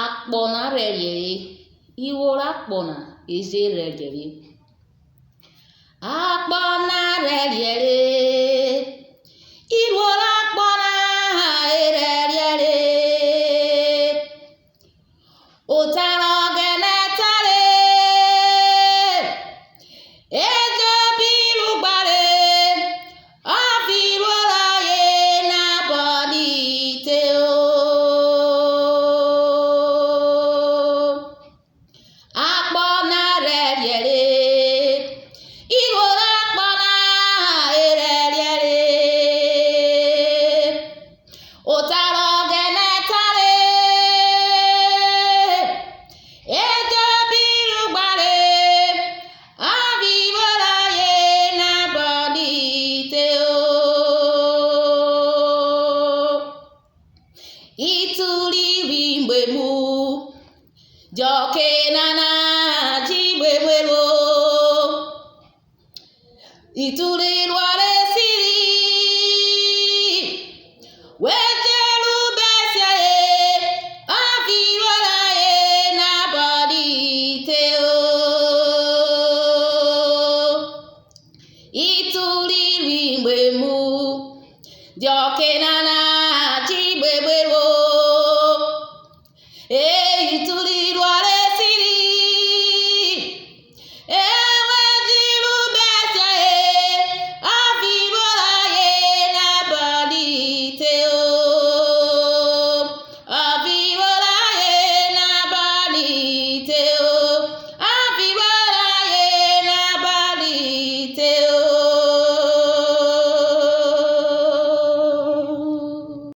Akpona reriere, iworo akpona eze reriere. Akpona reriere, iworo akpona reriere. Ụtara ogene tare, ejo biru gbare, abiworo ye na body te o. Akpona reriere, iworo akpona reriere. Ụtara ogene tare, ejo biru gbare, abiworo ye na body te o. Ituri mgbe mu joke nana jigbe wero. Ituri